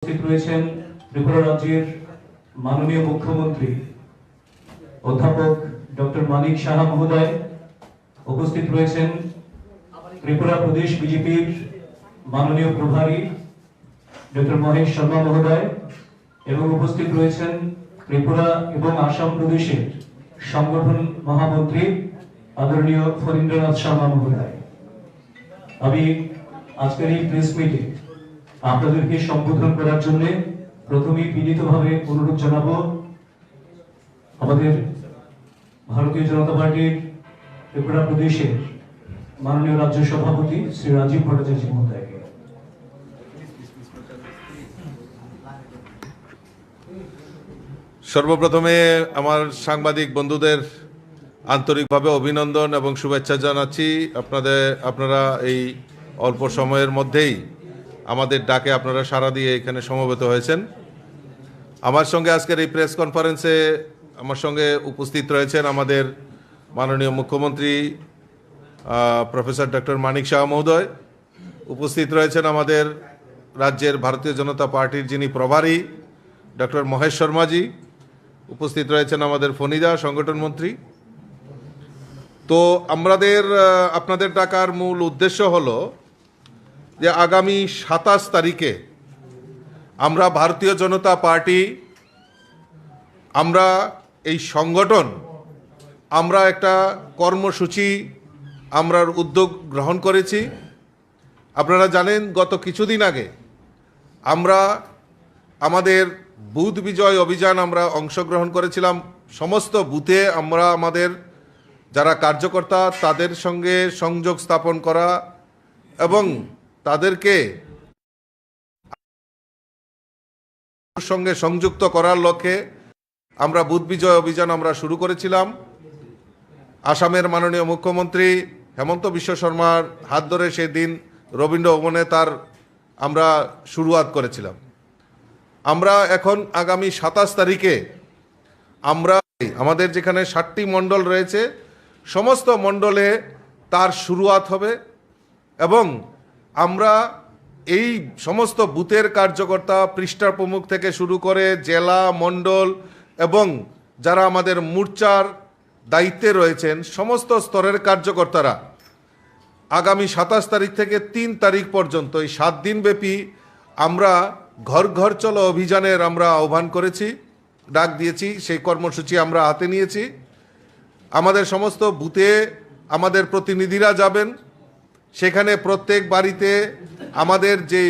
উপস্থিত রয়েছেন ত্রিপুরা রাজ্যের মাননীয় মুখ্যমন্ত্রী অধ্যাপক ডক্টর মানিক সাহা মহোদয়। উপস্থিত রয়েছেন ত্রিপুরা প্রদেশ বিজেপির মাননীয় প্রভারী ডক্টর মহেশ শর্মা মহোদয় এবং উপস্থিত রয়েছেন ত্রিপুরা এবং আসাম প্রদেশের সংগঠন মহামন্ত্রী আদরণীয় ফণীন্দ্রনাথ শর্মা মহোদয়। আমি আজকের এই প্রেস মিটে আপনাদেরকে সম্বোধন করার জন্য প্রথমেই বিনীতভাবে অনুরোধ জানাবো আমাদের ভারতীয় জনতা পার্টির ত্রিপুরা প্রদেশের মাননীয় রাজ্য সভাপতি শ্রী রাজীব ভট্টাচার্য মহোদয়কে। সর্বপ্রথমে আমার সাংবাদিক বন্ধুদের আন্তরিকভাবে অভিনন্দন এবং শুভেচ্ছা জানাচ্ছি। আপনারা এই অল্প সময়ের মধ্যেই আমাদের ডাকে আপনারা সাড়া দিয়ে এখানে সমবেত হয়েছেন। আমার সঙ্গে আজকের এই প্রেস কনফারেন্সে আমার সঙ্গে উপস্থিত রয়েছেন আমাদের মাননীয় মুখ্যমন্ত্রী প্রফেসর ডক্টর মানিক সাহা মহোদয়। উপস্থিত রয়েছেন আমাদের রাজ্যের ভারতীয় জনতা পার্টির যিনি প্রভারী ডক্টর মহেশ শর্মাজি। উপস্থিত রয়েছেন আমাদের ফণীদা সংগঠন মন্ত্রী। তো আপনাদের ডাকার মূল উদ্দেশ্য হলো যে আগামী 27 তারিখে আমরা ভারতীয় জনতা পার্টি আমরা এই সংগঠন আমরা একটা কর্মসূচি আমরা উদ্যোগ গ্রহণ করেছি। আপনারা জানেন গত কিছুদিন আগে আমরা আমাদের বুথ বিজয় অভিযান আমরা অংশগ্রহণ করেছিলাম। সমস্ত বুথে আমরা আমাদের যারা কার্যকর্তা তাদের সঙ্গে সংযোগ স্থাপন করা এবং তাদেরকে সঙ্গে সংযুক্ত করার লক্ষ্যে আমরা বুথ বিজয় অভিযান আমরা শুরু করেছিলাম। আসামের মাননীয় মুখ্যমন্ত্রী হেমন্ত বিশ্ব শর্মার হাত ধরে সেদিন রবীন্দ্র ভবনে আমরা শুরুয়াত করেছিলাম। আমরা এখন আগামী 27 তারিখে আমরা আমাদের যেখানে 7টি মণ্ডল রয়েছে সমস্ত মণ্ডলে তার শুরুয়াত হবে এবং আমরা এই সমস্ত বুথের কার্যকর্তা পৃষ্ঠা প্রমুখ থেকে শুরু করে জেলা মণ্ডল এবং যারা আমাদের মোর্চার দায়িত্বে রয়েছেন সমস্ত স্তরের কার্যকর্তারা আগামী 27 তারিখ থেকে 3 তারিখ পর্যন্ত এই 7 দিন ব্যাপী আমরা ঘর ঘর চলো অভিযানের আমরা আহ্বান করেছি, ডাক দিয়েছি। সেই কর্মসূচি আমরা হাতে নিয়েছি। আমাদের সমস্ত বুথে আমাদের প্রতিনিধিরা যাবেন। সেখানে প্রত্যেক বাড়িতে আমাদের যে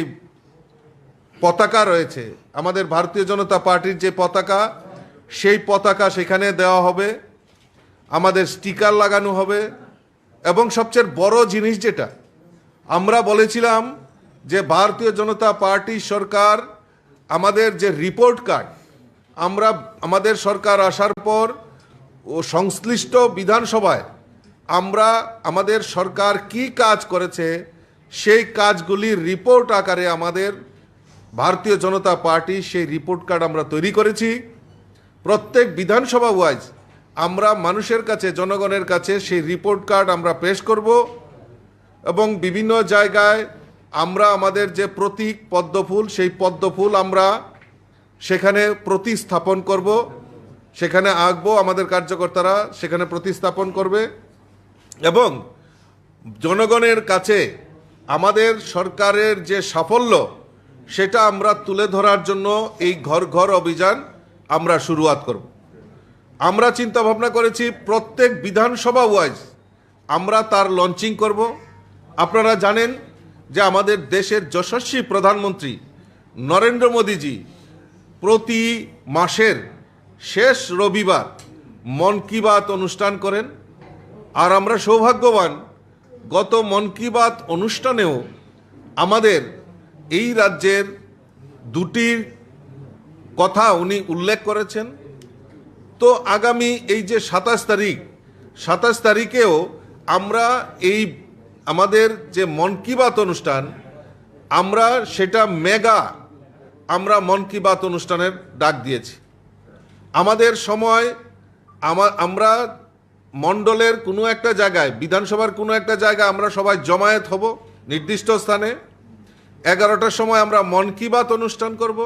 পতাকা রয়েছে আমাদের ভারতীয় জনতা পার্টির যে পতাকা সেই পতাকা সেখানে দেওয়া হবে, আমাদের স্টিকার লাগানো হবে এবং সবচেয়ে বড় জিনিস যেটা আমরা বলেছিলাম যে ভারতীয় জনতা পার্টি সরকার আমাদের যে রিপোর্ট কার্ড আমাদের সরকার আসার পর ও সংশ্লিষ্ট বিধানসভায় আমরা আমাদের সরকার কি কাজ করেছে সেই কাজগুলির রিপোর্ট আকারে আমাদের ভারতীয় জনতা পার্টি সেই রিপোর্ট কার্ড আমরা তৈরি করেছি। প্রত্যেক বিধানসভা ওয়াইজ আমরা মানুষের কাছে জনগণের কাছে সেই রিপোর্ট কার্ড আমরা পেশ করব এবং বিভিন্ন জায়গায় আমরা আমাদের যে প্রতীক পদ্মফুল সেই পদ্মফুল আমরা সেখানে প্রতিস্থাপন করব, সেখানে আঁকবো, আমাদের কার্যকর্তারা সেখানে প্রতিস্থাপন করবে এবং জনগণের কাছে আমাদের সরকারের যে সাফল্য সেটা আমরা তুলে ধরার জন্য এই ঘর ঘর অভিযান আমরা শুরুয়াত করব। আমরা চিন্তা ভাবনা করেছি প্রত্যেক বিধানসভা ওয়াইজ আমরা তার লঞ্চিং করব। আপনারা জানেন যে আমাদের দেশের যশস্বী প্রধানমন্ত্রী নরেন্দ্র মোদীজি প্রতি মাসের শেষ রবিবার মন কি বাত অনুষ্ঠান করেন। আর আমরা সৌভাগ্যবান গত মন কি বাত অনুষ্ঠানেও আমাদের এই রাজ্যের দুটির কথা উনি উল্লেখ করেছেন। তো আগামী এই যে 27 তারিখেও আমরা এই আমাদের যে মন কি বাত অনুষ্ঠান আমরা সেটা মেগা আমরা মন কি বাত অনুষ্ঠানের ডাক দিয়েছি। আমাদের সময় আমরা মণ্ডলের কোনো একটা জায়গায় বিধানসভার কোনো একটা জায়গায় আমরা সবাই জমায়েত হব নির্দিষ্ট স্থানে 11টার সময় আমরা মন কি বাত অনুষ্ঠান করব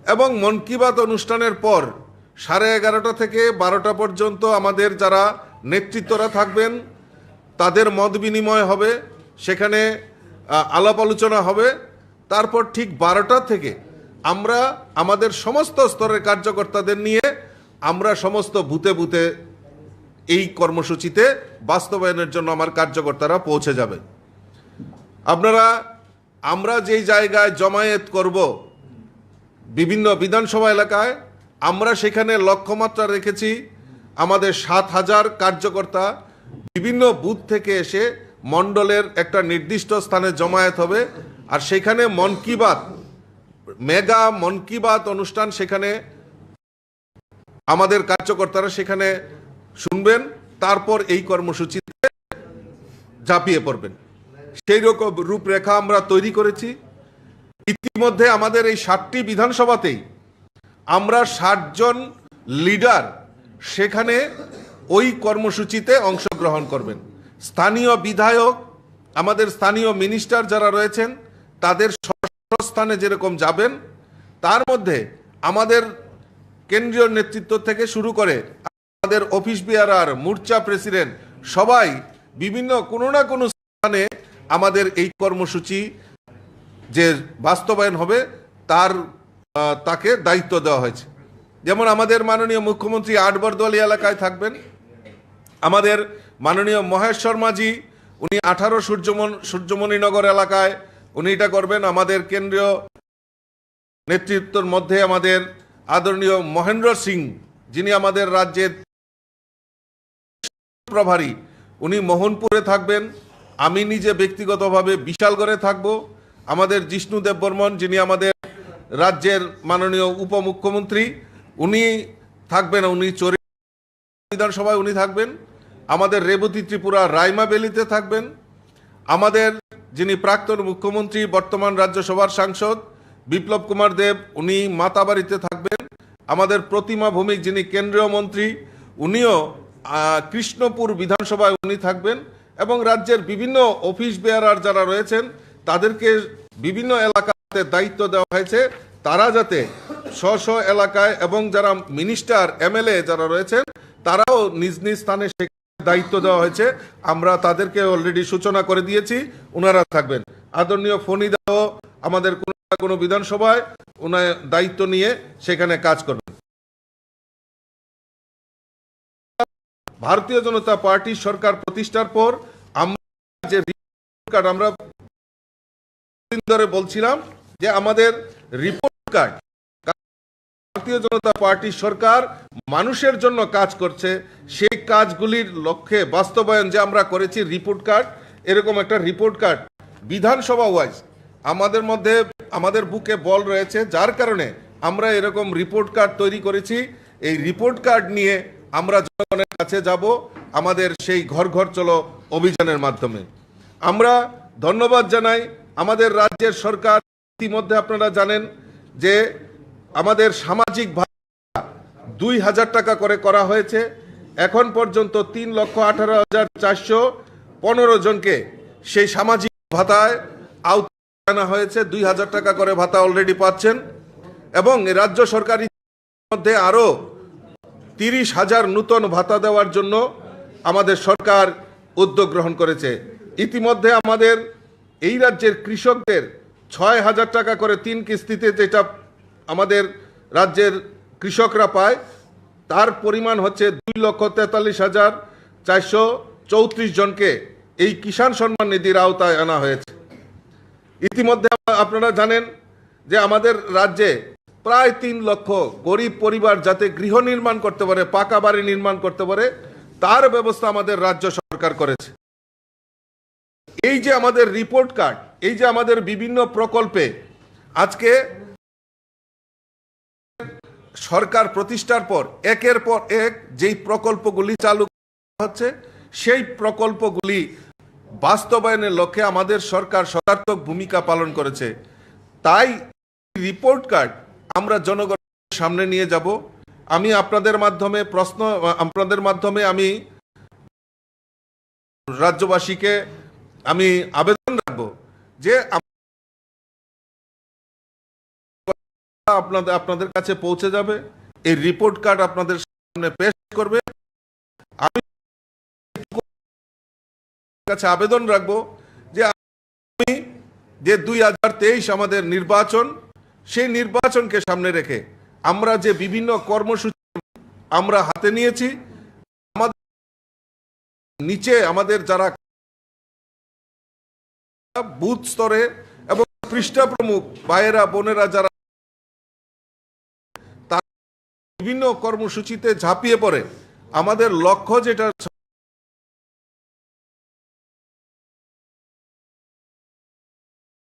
এবং মন কি বাত অনুষ্ঠানের পর 11:30 থেকে 12টা পর্যন্ত আমাদের যারা নেতৃত্বরা থাকবেন তাদের মত বিনিময় হবে, সেখানে আলাপ আলোচনা হবে। তারপর ঠিক 12টা থেকে আমরা আমাদের সমস্ত স্তরের কার্যকর্তাদের নিয়ে আমরা সমস্ত বুথে বুথে এই কর্মসূচিতে বাস্তবায়নের জন্য আমার কার্যকর্তারা পৌঁছে যাবে। আমরা যেই জায়গায় জমায়েত করব বিভিন্ন বিধানসভা এলাকায়, আমরা সেখানে লক্ষ্যমাত্রা রেখেছি আমাদের 7,000 কার্যকর্তা বিভিন্ন বুথ থেকে এসে মণ্ডলের একটা নির্দিষ্ট স্থানে জমায়েত হবে। আর সেখানে মন কি বাত, মেগা মন কি বাত অনুষ্ঠান সেখানে আমাদের কার্যকর্তারা সেখানে শুনবেন, তারপর এই কর্মসূচিতে ঝাঁপিয়ে পড়বেন। সেই রকম রূপরেখা আমরা তৈরি করেছি। ইতিমধ্যে আমাদের এই 7টি বিধানসভাতেই আমরা 60 জন লিডার সেখানে ওই কর্মসূচিতে অংশগ্রহণ করবেন। স্থানীয় বিধায়ক, আমাদের স্থানীয় মিনিস্টার যারা রয়েছেন তাদের স্থানে যেরকম যাবেন, তার মধ্যে আমাদের কেন্দ্রীয় নেতৃত্ব থেকে শুরু করে আমাদের অফিস বিয়ারার, মোর্চা প্রেসিডেন্ট সবাই বিভিন্ন কোনো না কোনো স্থানে আমাদের এই কর্মসূচি যে বাস্তবায়ন হবে তাকে দায়িত্ব দেওয়া হয়েছে। যেমন আমাদের মাননীয় মুখ্যমন্ত্রী আটবরদোয়ালি এলাকায় থাকবেন, আমাদের মাননীয় মহেশ শর্মাজি উনি 18 সূর্যমণিনগর এলাকায় উনি এটা করবেন। আমাদের কেন্দ্রীয় নেতৃত্বের মধ্যে আমাদের আদরণীয় মহেন্দ্র সিং যিনি আমাদের রাজ্যের প্রভারী, উনি মোহনপুরে থাকবেন। আমি নিজে ব্যক্তিগতভাবে বিশালগড়ে থাকব। আমাদের জিষ্ণু দেববর্মন যিনি আমাদের রাজ্যের মাননীয় উপমুখ্যমন্ত্রী উনি থাকবেন, উনি চোরে বিধানসভায় উনি থাকবেন। আমাদের রেবতী ত্রিপুরা রাইমাবেলিতে থাকবেন। আমাদের যিনি প্রাক্তন মুখ্যমন্ত্রী বর্তমান রাজ্যসভার সাংসদ বিপ্লব কুমার দেব উনি মাতাবাড়িতে থাকবেন। আমাদের প্রতিমা ভৌমিক যিনি কেন্দ্রীয় মন্ত্রী উনিও কৃষ্ণপুর বিধানসভায় উনি থাকবেন। এবং রাজ্যের বিভিন্ন অফিস বেয়ারার যারা রয়েছেন তাদেরকে বিভিন্ন এলাকাতে দায়িত্ব দেওয়া হয়েছে, তারা যাতে স্ব এলাকায়, এবং যারা মিনিস্টার এমএলএ যারা রয়েছেন তারাও নিজ নিজ স্থানে দায়িত্ব দেওয়া হয়েছে। আমরা তাদেরকে অলরেডি সূচনা করে দিয়েছি, ওনারা থাকবেন। আদরণীয় ফণিদাও আমাদের কোনো বিধানসভায় ওনার দায়িত্ব নিয়ে সেখানে কাজ করবেন। ভারতীয় জনতা পার্টির সরকার প্রতিষ্ঠার পর আমরা যে রিপোর্ট কার্ড আমরা ধরে বলছিলাম যে আমাদের রিপোর্ট কার্ড, ভারতীয় জনতা পার্টির সরকার মানুষের জন্য কাজ করছে, সেই কাজগুলির লক্ষ্যে বাস্তবায়ন যে আমরা করেছি রিপোর্ট কার্ড, এরকম একটা রিপোর্ট কার্ড বিধানসভা ওয়াইজ আমাদের মধ্যে আমাদের বুকে বল রয়েছে, যার কারণে আমরা এরকম রিপোর্ট কার্ড তৈরি করেছি। এই রিপোর্ট কার্ড নিয়ে আমরা জনগণের কাছে যাব আমাদের সেই ঘর ঘর চলো অভিযানের মাধ্যমে। আমরা ধন্যবাদ জানাই আমাদের রাজ্যের সরকার। ইতিমধ্যে আপনারা জানেন যে আমাদের সামাজিক ভাতা 2,000 টাকা করে করা হয়েছে। এখন পর্যন্ত 3,18,415 জনকে সেই সামাজিক ভাতায় আওতায় আনা হয়েছে। 2,000 টাকা করে ভাতা অলরেডি পাচ্ছেন। এবং রাজ্য সরকারের মধ্যে আরও 30,000 নূতন ভাতা দেওয়ার জন্য আমাদের সরকার উদ্যোগ গ্রহণ করেছে। ইতিমধ্যে আমাদের এই রাজ্যের কৃষকদের 6,000 টাকা করে 3 কিস্তিতে যেটা আমাদের রাজ্যের কৃষকরা পায়, তার পরিমাণ হচ্ছে 2,43,434 জনকে এই কিষাণ সম্মান নিধির আওতায় আনা হয়েছে। ইতিমধ্যে আপনারা জানেন যে আমাদের রাজ্যে প্রায় 3 লক্ষ গরিব পরিবার যাতে গৃহ নির্মাণ করতে পারে, পাকা বাড়ি নির্মাণ করতে পারে, তার ব্যবস্থা আমাদের রাজ্য সরকার করেছে। এই যে আমাদের রিপোর্ট কার্ড, এই যে আমাদের বিভিন্ন প্রকল্পে আজকে সরকার প্রতিষ্ঠার পর একের পর এক যেই প্রকল্পগুলি চালু হচ্ছে, সেই প্রকল্পগুলি বাস্তবায়নের লক্ষ্যে আমাদের সরকার সদার্থক ভূমিকা পালন করেছে। তাই রিপোর্ট কার্ড আমরা জনগণের সামনে নিয়ে যাব। আমি আপনাদের মাধ্যমে আমি রাজ্যবাসীকে আমি আবেদন রাখবো যে আপনাদের কাছে পৌঁছে যাবে। এই রিপোর্ট কার্ড আপনাদের সামনে পেশ করবে। আমি কাছে আবেদন রাখবো যে আমি যে 2023 আমাদের নির্বাচন, সেই নির্বাচনকে সামনে রেখে আমরা যে বিভিন্ন কর্মসূচি আমরা হাতে নিয়েছি, আমাদের নিচে আমাদের যারা বুথ স্তরে এবং পৃষ্ঠা প্রমুখ ভাইয়েরা বোনেরা যারা তার বিভিন্ন কর্মসূচিতে ঝাঁপিয়ে পড়ে, আমাদের লক্ষ্য যেটা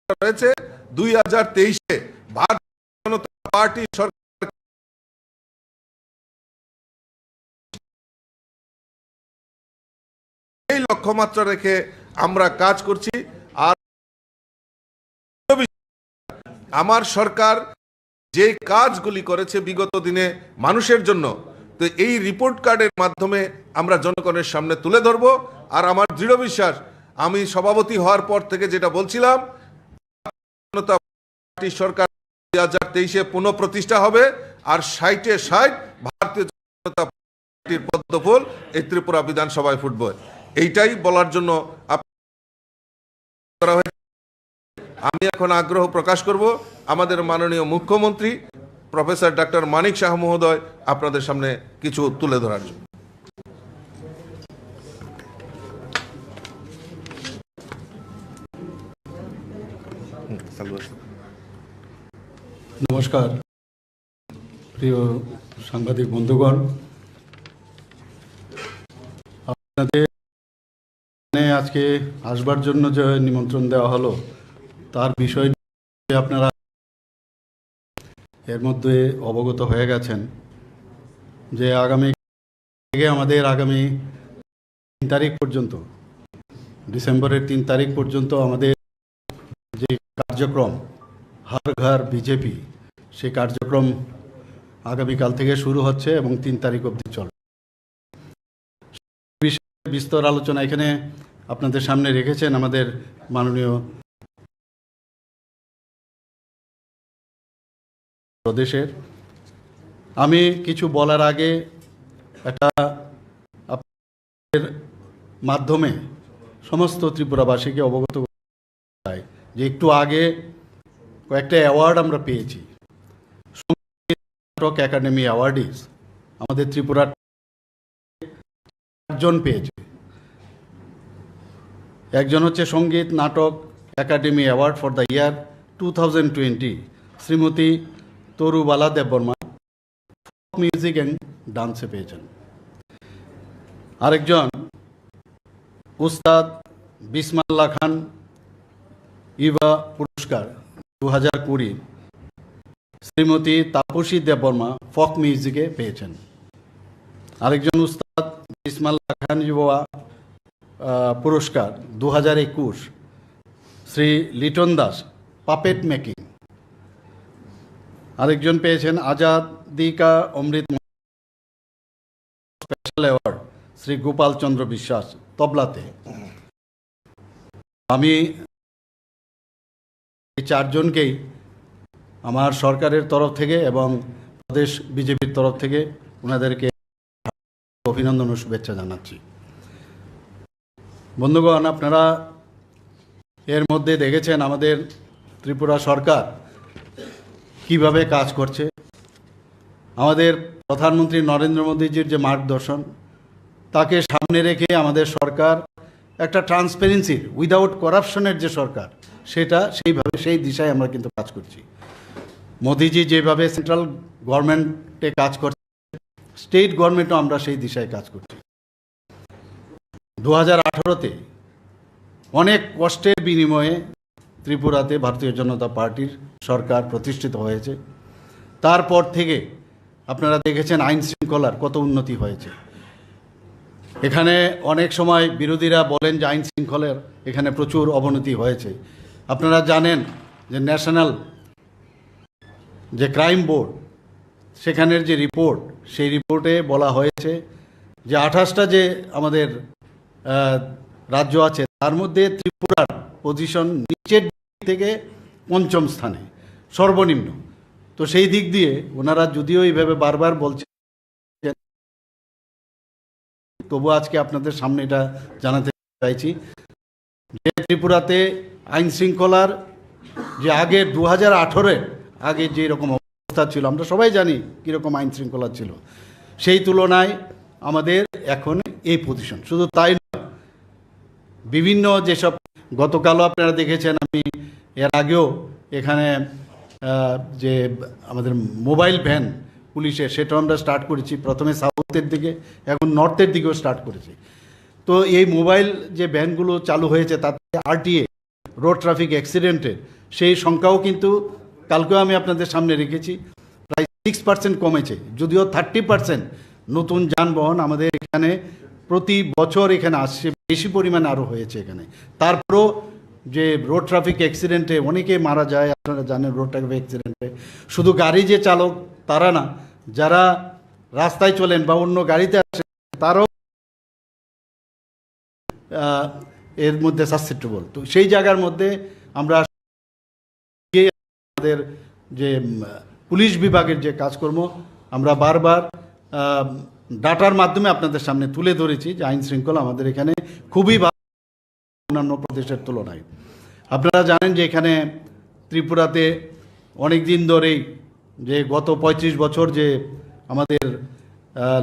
রয়েছে 2023-এ ভারতীয় জনতা পার্টি সরকার এই লক্ষ্যমাত্রা রেখে আমরা কাজ করছি। আর আমার সরকার যে কাজগুলি করেছে বিগত দিনে মানুষের জন্য, তো এই রিপোর্ট কার্ডের মাধ্যমে আমরা জনগণের সামনে তুলে ধরব। আর আমার দৃঢ় বিশ্বাস, আমি সভাপতি হওয়ার পর থেকে যেটা বলছিলাম, জনতা পার্টি সরকার 2023-এ পুনঃপ্রতিষ্ঠা হবে। আর 60-এ 60 ভারতীয় জনতা পার্টির পদ্মফুল এই ত্রিপুরা বিধানসভায় ফুটবে। এইটাই বলার জন্য আমি এখন আগ্রহ প্রকাশ করব আমাদের মাননীয় মুখ্যমন্ত্রী প্রফেসর ডক্টর মানিক সাহা মহোদয় আপনাদের সামনে কিছু তুলে ধরার জন্য। নমস্কার প্রিয় সাংবাদিক বন্ধুগণ, আপনাদের আজকে আসবার জন্য যে নিমন্ত্রণ দেওয়া হলো তার বিষয় আপনারা এর মধ্যে অবগত হয়ে গেছেন যে আমাদের আগামী 3 তারিখ পর্যন্ত, ডিসেম্বরের 3 তারিখ পর্যন্ত আমাদের যে কার্যক্রম হর ঘর বিজেপি, সেই কার্যক্রম আগামীকাল থেকে শুরু হচ্ছে এবং 3 তারিখ অবধি চলবে। বিস্তর আলোচনা এখানে আপনাদের সামনে রেখেছেন আমাদের মাননীয় প্রদেশের। আমি কিছু বলার আগে একটা আপনাদের মাধ্যমে সমস্ত ত্রিপুরাবাসীকে অবগত চাই যে একটু আগে কয়েকটা অ্যাওয়ার্ড আমরা পেয়েছি। সঙ্গীত নাটক একাডেমি অ্যাওয়ার্ডিস আমাদের ত্রিপুরার 4 জন পেয়েছে। একজন হচ্ছে Sangeet Natak academy award for the year 2020 Shrimati Tarubala Debbarma, music and ডান্সে পেয়েছেন। আরেকজন উস্তাদ বিসমাল্লাহ খান ইভা পুরস্কার 2020 শ্রীমতী তাপসী দেববর্মা ফক মিউজিকে পেয়েছেন। আরেকজন উস্তাদ বিসমাল্লাহ খান ইভা পুরস্কার 2021 শ্রী লিটন দাস পাপেট মেকিং। আরেকজন পেয়েছেন আজাদিকা অমৃত স্পেশাল অ্যাওয়ার্ড শ্রী গোপাল চন্দ্র বিশ্বাস তবলাতে। আমি এই 4 জনকেই আমার সরকারের তরফ থেকে এবং প্রদেশ বিজেপির তরফ থেকে ওনাদেরকে অভিনন্দন ও শুভেচ্ছা জানাচ্ছি। বন্ধুগণ, আপনারা এর মধ্যে দেখেছেন আমাদের ত্রিপুরা সরকার কিভাবে কাজ করছে। আমাদের প্রধানমন্ত্রী নরেন্দ্র মোদীজির যে মার্গদর্শন, তাকে সামনে রেখে আমাদের সরকার একটা ট্রান্সপারেন্সির উইদাউট করাপশনের যে সরকার, সেই দিশায় আমরা কিন্তু কাজ করছি। মোদীজি যেভাবে সেন্ট্রাল গভর্নমেন্টে কাজ করছে, স্টেট গভর্নমেন্টও আমরা সেই দিশায় কাজ করছি। 2018-তে অনেক কষ্টের বিনিময়ে ত্রিপুরাতে ভারতীয় জনতা পার্টির সরকার প্রতিষ্ঠিত হয়েছে। তারপর থেকে আপনারা দেখেছেন আইন শৃঙ্খলার কত উন্নতি হয়েছে। এখানে অনেক সময় বিরোধীরা বলেন যে আইন শৃঙ্খলার এখানে প্রচুর অবনতি হয়েছে। আপনারা জানেন যে ন্যাশনাল যে ক্রাইম বোর্ড, সেখানের যে রিপোর্ট, সেই রিপোর্টে বলা হয়েছে যে 28টা যে আমাদের রাজ্য আছে, তার মধ্যে ত্রিপুরার পজিশন নিচের থেকে 5ম স্থানে, সর্বনিম্ন। তো সেই দিক দিয়ে ওনারা যদিও এইভাবে বারবার বলছেন, তবু আজকে আপনাদের সামনে এটা জানাতে চাইছি যে ত্রিপুরাতে আইন শৃঙ্খলার যে আগে 2018-এর আগে যে রকম অবস্থা ছিল, আমরা সবাই জানি কীরকম আইন শৃঙ্খলা ছিল, সেই তুলনায় আমাদের এখন এই পজিশন। শুধু তাই নয়, বিভিন্ন যেসব গতকালও আপনারা দেখেছেন, আমি এর আগেও এখানে যে আমাদের মোবাইল ভ্যান পুলিশের, সেটাও আমরা স্টার্ট করেছি। প্রথমে সাউথের দিকে, এখন নর্থের দিকেও স্টার্ট করেছি। তো এই মোবাইল যে ভ্যানগুলো চালু হয়েছে, তাতে আরটিএ, রোড ট্রাফিক অ্যাক্সিডেন্টের সেই সংখ্যাও কিন্তু কালকেও আমি আপনাদের সামনে রেখেছি, প্রায় 6% কমেছে। যদিও 30% নতুন যানবাহন আমাদের এখানে প্রতি বছর এখানে আসছে, বেশি পরিমাণে আরও হয়েছে এখানে। তারপরও যে রোড ট্রাফিক অ্যাক্সিডেন্টে অনেকে মারা যায়, আপনারা জানেন। রোড ট্রাফিক অ্যাক্সিডেন্টে শুধু গাড়ি যে চালক তারা না, যারা রাস্তায় চলেন বা অন্য গাড়িতে আসেন, তারাও এর মধ্যে সাসেপ্টেবল। তো সেই জায়গার মধ্যে আমরা আমাদের যে পুলিশ বিভাগের যে কাজকর্ম, আমরা বারবার ডাটার মাধ্যমে আপনাদের সামনে তুলে ধরেছি যে আইন শৃঙ্খলা আমাদের এখানে খুবই ভালো অন্যান্য প্রদেশের তুলনায়। আপনারা জানেন যে এখানে ত্রিপুরাতে অনেক দিন ধরেই, যে গত 35 বছর যে আমাদের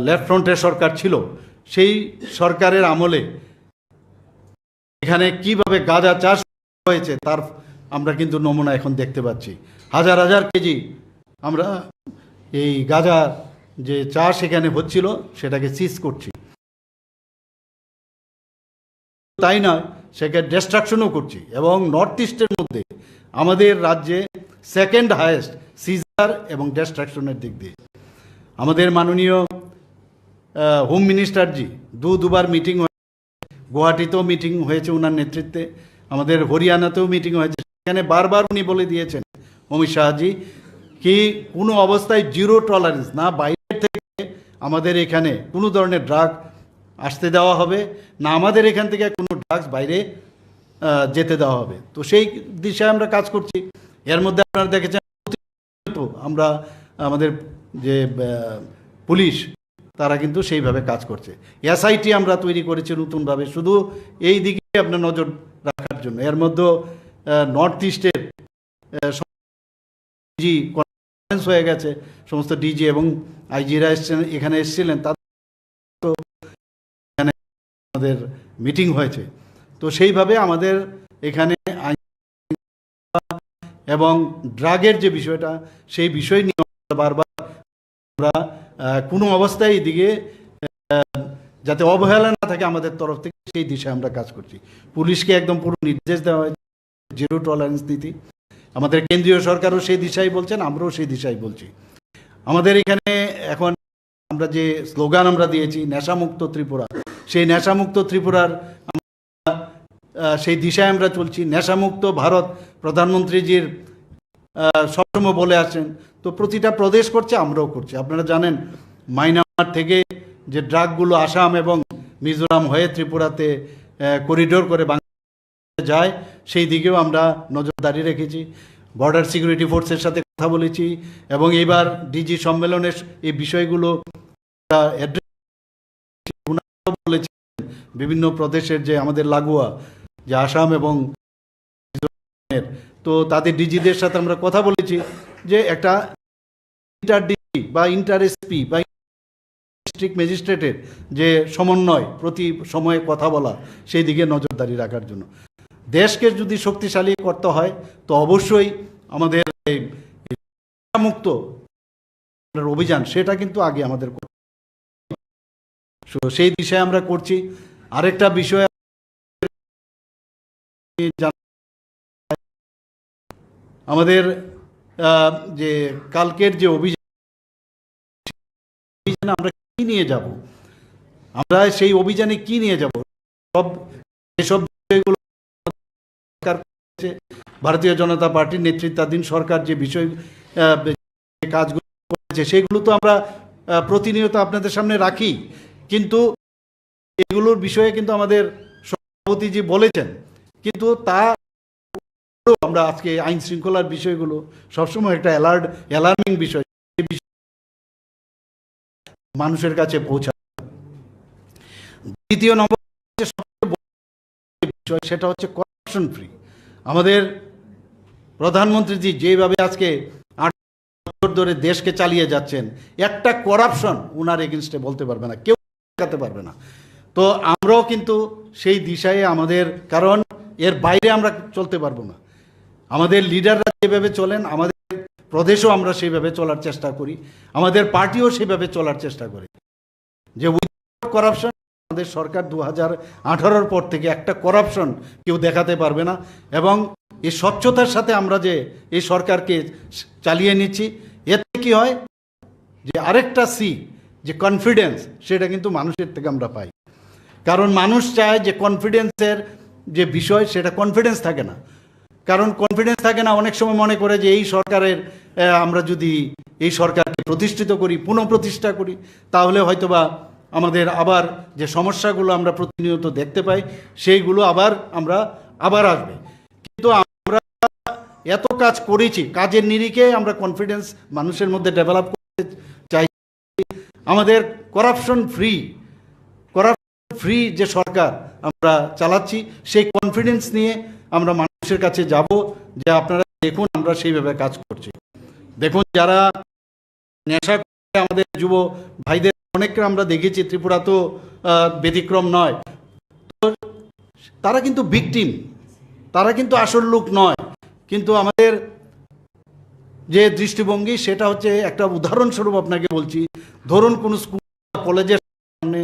লেফট ফ্রন্টের সরকার ছিল, সেই সরকারের আমলে এখানে কিভাবে গাঁজা চাষ হয়েছে তার আমরা কিন্তু নমুনা এখন দেখতে পাচ্ছি। হাজার হাজার কেজি আমরা এই গাঁজা যে চাষ এখানে হচ্ছিল সেটাকে সিজ করছি। তাই নয়, সেকে ডিস্ট্রাকশনও করছি। এবং নর্থ ইস্টের মধ্যে আমাদের রাজ্যে সেকেন্ড হায়েস্ট সিজার এবং ডিস্ট্রাকশনের দিক দিয়ে। আমাদের মাননীয় হোম মিনিস্টারজি দুবার মিটিং হয়েছে, গুয়াহাটিতেও মিটিং হয়েছে ওনার নেতৃত্বে, আমাদের হরিয়ানাতেও মিটিং হয়েছে। সেখানে বারবার উনি বলে দিয়েছেন, অমিত শাহজি, কি কোনো অবস্থায় জিরো টলারেন্স, না বাইরের থেকে আমাদের এখানে কোনো ধরনের ড্রাগ আসতে দেওয়া হবে, না আমাদের এখান থেকে কোনো ড্রাগস বাইরে যেতে দেওয়া হবে। তো সেই দিশায় আমরা কাজ করছি। এর মধ্যে আপনারা দেখেছেন আমরা আমাদের যে পুলিশ, তারা কিন্তু সেইভাবে কাজ করছে। এসআইটি আমরা তৈরি করেছি নতুনভাবে, শুধু এই দিকে আপনার নজর রাখার জন্য। এর মধ্যে নর্থ ইস্টের ডিজি কনফারেন্স হয়ে গেছে, সমস্ত ডিজি এবং আইজিরা এখানে এসেছিলেন, তাদের এখানে আমাদের মিটিং হয়েছে। তো সেইভাবে আমাদের এখানে আইন এবং ড্রাগের যে বিষয়টা, সেই বিষয় নিয়ে বারবার আমরা কোনো অবস্থায় এদিকে যাতে অবহেলা না থাকে আমাদের তরফ থেকে, সেই দিশায় আমরা কাজ করছি। পুলিশকে একদম পুরো নির্দেশ দেওয়া হয়েছে জিরো টলারেন্স নীতি। আমাদের কেন্দ্রীয় সরকারও সেই দিশায় বলছেন, আমরাও সেই দিশায় বলছি। আমাদের এখানে এখন আমরা যে স্লোগান আমরা দিয়েছি, নেশামুক্ত ত্রিপুরা, সেই নেশামুক্ত ত্রিপুরার সেই দিশায় আমরা চলছি। নেশামুক্ত ভারত প্রধানমন্ত্রীজির সবসময় বলে আসেন, তো প্রতিটা প্রদেশ করছে, আমরাও করছি। আপনারা জানেন মায়ানমার থেকে যে ড্রাগগুলো আসাম এবং মিজোরাম হয়ে ত্রিপুরাতে করিডোর করে বাংলাদেশে যায়, সেই দিকেও আমরা নজরদারি রেখেছি। বর্ডার সিকিউরিটি ফোর্সের সাথে কথা বলেছি এবং এইবার ডিজি সম্মেলনের এই বিষয়গুলো বলেছি। বিভিন্ন প্রদেশের যে আমাদের লাগোয়া যে আসাম এবং তো তাদের ডিজিদের সাথে আমরা কথা বলেছি যে একটা ইন্টার ডিজি বা ইন্টার এসপি বা ডিস্ট্রিক্ট ম্যাজিস্ট্রেটের যে সমন্বয়, প্রতি সময়ে কথা বলা, সেই দিকে নজরদারি রাখার জন্য। দেশকে যদি শক্তিশালী করতে হয় তো অবশ্যই আমাদের মুক্ত অভিযান, সেটা কিন্তু আগে আমাদের সেই দিশায় আমরা করছি। আরেকটা বিষয় আমাদের যে কালকের যে অভিযান, আমরা কি নিয়ে যাব, আমরা সেই অভিযানে কি নিয়ে যাব, এসব বিষয়গুলো ভারতীয় জনতা পার্টির নেতৃত্বাধীন সরকার যে বিষয় কাজগুলো করেছে, সেগুলো তো আমরা প্রতিনিয়ত আপনাদের সামনে রাখি। কিন্তু এগুলোর বিষয়ে কিন্তু আমাদের সভাপতিজি বলেছেন, কিন্তু তা আমরা আজকে আইন শৃঙ্খলার বিষয়গুলো সবসময় একটা অ্যালার্মিং বিষয়, এই বিষয় মানুষের কাছে পৌঁছা। দ্বিতীয় নম্বর সবচেয়ে বড় বিষয়, সেটা হচ্ছে করাপশন ফ্রি। আমাদের প্রধানমন্ত্রীজি যেভাবে আজকে 8 বছর ধরে দেশকে চালিয়ে যাচ্ছেন, একটা করাপশন উনার এগেনস্টে বলতে পারবে না, কেউ দেখাতে পারবে না। তো আমরাও কিন্তু সেই দিশায় আমাদের, কারণ এর বাইরে আমরা চলতে পারবো না। আমাদের লিডাররা যেভাবে চলেন, আমাদের প্রদেশও আমরা সেইভাবে চলার চেষ্টা করি, আমাদের পার্টিও সেইভাবে চলার চেষ্টা করি যে উইথআউট করাপশন আমাদের সরকার 2018 পর থেকে একটা করাপশন কেউ দেখাতে পারবে না। এবং এই স্বচ্ছতার সাথে আমরা যে এই সরকারকে চালিয়ে নিচ্ছি, এতে কি হয় যে আরেকটা যে কনফিডেন্স, সেটা কিন্তু মানুষের থেকে আমরা পাই। কারণ মানুষ চায় যে কনফিডেন্সের যে বিষয়, সেটা কনফিডেন্স থাকে না। কারণ কনফিডেন্স থাকে না, অনেক সময় মনে করে যে এই সরকারের আমরা যদি এই সরকারকে প্রতিষ্ঠিত করি, পুনঃপ্রতিষ্ঠা করি, তাহলে হয়তোবা আমাদের আবার যে সমস্যাগুলো আমরা প্রতিনিয়ত দেখতে পাই, সেইগুলো আবার আসবে। কিন্তু আমরা এত কাজ করেছি, কাজের নিরিখে আমরা কনফিডেন্স মানুষের মধ্যে ডেভেলপ করতে চাই। আমাদের করাপশন ফ্রি যে সরকার আমরা চালাচ্ছি, সেই কনফিডেন্স নিয়ে আমরা মানুষের কাছে যাব যে আপনারা দেখুন আমরা সেইভাবে কাজ করছি। দেখুন, যারা নেশা করে আমাদের যুব ভাইদের অনেককে আমরা দেখেছি, ত্রিপুরা তো ব্যতিক্রম নয়। তো তারা কিন্তু ভিকটিম, তারা কিন্তু আসল লোক নয়। কিন্তু আমাদের যে দৃষ্টিভঙ্গি, সেটা হচ্ছে, একটা উদাহরণস্বরূপ আপনাকে বলছি, ধরুন কোনো স্কুল কলেজের সামনে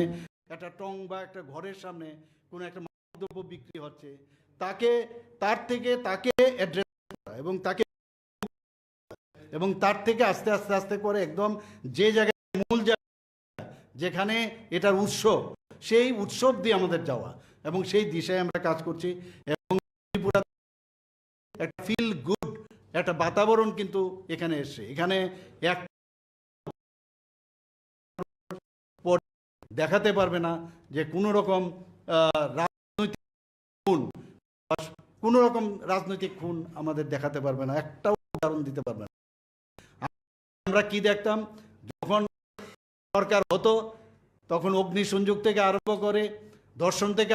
একটা টং বা একটা ঘরের সামনে কোনো একটা দ্রব্য বিক্রি হচ্ছে, তার থেকে অ্যাড্রেস করা এবং তার থেকে আস্তে আস্তে করে একদম যে জায়গায় মূল জায়গা, যেখানে এটার উৎসব, সেই উৎসব দিয়ে আমাদের যাওয়া, এবং সেই দিশায় আমরা কাজ করছি। এবং ত্রিপুরা একটা ফিল গুড একটা বাতাবরণ কিন্তু এখানে এসছে। এখানে এক দেখাতে পারবে না যে কোনো রকম রাজনৈতিক খুন আমাদের দেখাতে পারবে না, একটাও উদাহরণ দিতে পারবে না। আমরা কি দেখতাম, যখন সরকার হতো তখন অগ্নিসংযোগ থেকে আরম্ভ করে, ধর্ষণ থেকে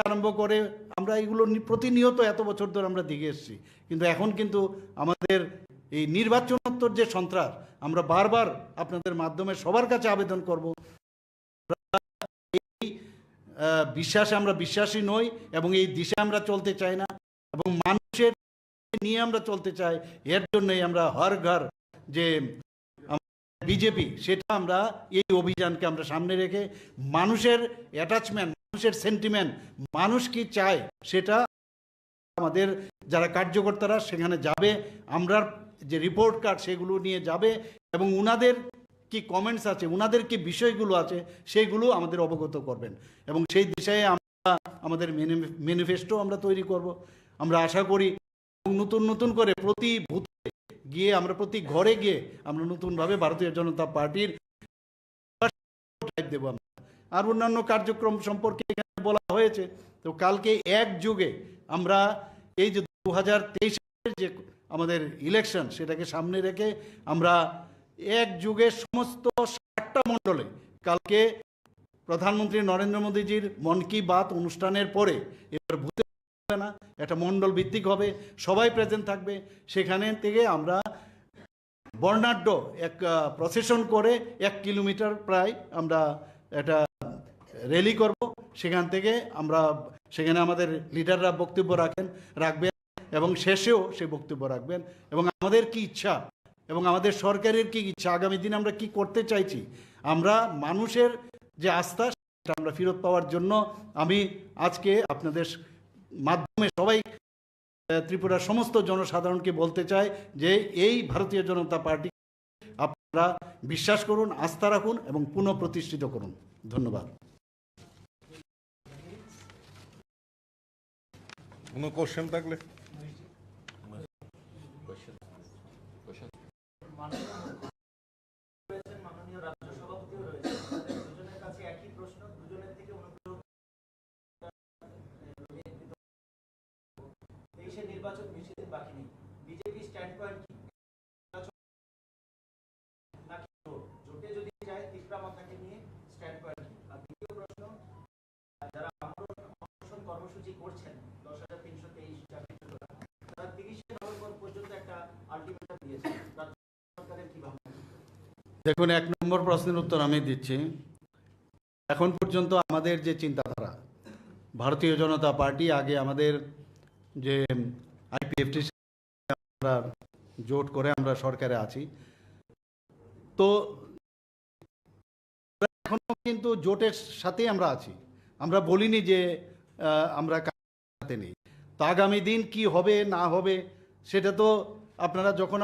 আরম্ভ করে আমরা এগুলো প্রতিনিয়ত এত বছর ধরে আমরা দেখে এসেছি। কিন্তু এখন কিন্তু আমাদের এই নির্বাচনোত্তর যে সন্ত্রাস, আমরা বারবার আপনাদের মাধ্যমে সবার কাছে আবেদন করব, এই বিশ্বাসে আমরা বিশ্বাসী নই এবং এই দিশা আমরা চলতে চাই না, এবং মানুষের নিয়ে আমরা চলতে চাই। এর জন্যই আমরা হর ঘর যে বিজেপি, সেটা আমরা এই অভিযানকে আমরা সামনে রেখে মানুষের অ্যাটাচমেন্ট, মানুষের সেন্টিমেন্ট, মানুষ কি চায়, সেটা আমাদের যারা কার্যকর্তারা সেখানে যাবে, আমরা যে রিপোর্ট কার্ড সেগুলো নিয়ে যাবে, এবং উনাদের কি কমেন্টস আছে, উনাদের কি বিষয়গুলো আছে, সেইগুলো আমাদের অবগত করবেন। এবং সেই দিশায় আমরা আমাদের ম্যানিফেস্টো আমরা তৈরি করব। আমরা আশা করি নতুন করে প্রতি বুথে গিয়ে, আমরা প্রতি ঘরে গিয়ে আমরা নতুনভাবে ভারতীয় জনতা পার্টির দেব। আর অন্যান্য কার্যক্রম সম্পর্কে এখানে বলা হয়েছে। তো কালকে একযোগে আমরা এই যে 2023 যে আমাদের ইলেকশন, সেটাকে সামনে রেখে আমরা একযোগে সমস্ত 7টা মণ্ডলে কালকে প্রধানমন্ত্রী নরেন্দ্র মোদীজির মন কি বাত অনুষ্ঠানের পরে এবার বুথে না, একটা মণ্ডল ভিত্তিক হবে, সবাই প্রেজেন্ট থাকবে। সেখানে থেকে আমরা বর্ণাঢ্য এক প্রসেশন করে 1 কিলোমিটার প্রায় আমরা একটা র্যালি করব। সেখান থেকে সেখানে আমাদের লিডাররা বক্তব্য রাখবেন এবং শেষেও সে বক্তব্য রাখবেন, এবং আমাদের কি ইচ্ছা এবং আমাদের সরকারের কি ইচ্ছা, আগামী দিন আমরা কি করতে চাইছি, আমরা মানুষের যে আস্থা সেটা আমরা ফেরত পাওয়ার জন্য আমি আজকে আপনাদের মাধ্যমে সবাই ত্রিপুরার সমস্ত জনসাধারণকে বলতে চাই যে এই ভারতীয় জনতা পার্টি আপনারা বিশ্বাস করুন, আস্থা রাখুন এবং পুনঃপ্রতিষ্ঠিত করুন। ধন্যবাদ। কোনো কোশ্চেন থাকলে ২৬-এর নির্বাচন বেশি দিন বাকি নেই, বিজেপি স্ট্যান্ড পয়েন্ট কি? নাকি জোটে যদি যায় ত্রিপুরা মাথাকে নিয়ে স্ট্যান্ড পয়েন্ট কি? আর দ্বিতীয় প্রশ্ন, যারা অনশন কর্মসূচি করছেন 10,323 চাকরিচ্যুতরা, তারা 30শে নভেম্বর পর্যন্ত একটা আলটিমেটাম দিয়েছে, রাজ্য সরকারের কি ভাবনা? দেখুন, 1 নম্বর প্রশ্নের উত্তর আমি দিচ্ছি। এখন পর্যন্ত আমাদের যে চিন্তাধারা, ভারতীয় জনতা পার্টি আগে আমাদের যে আইপিএফটি আমরা জোট করে আমরা সরকারে আছি, তো এখনো কিন্তু জোটের সাথেই আমরা আছি। আমরা বলিনি যে আমরা সাথে নেই। তো আগামী দিন কি হবে না হবে সেটা তো আপনারা যখন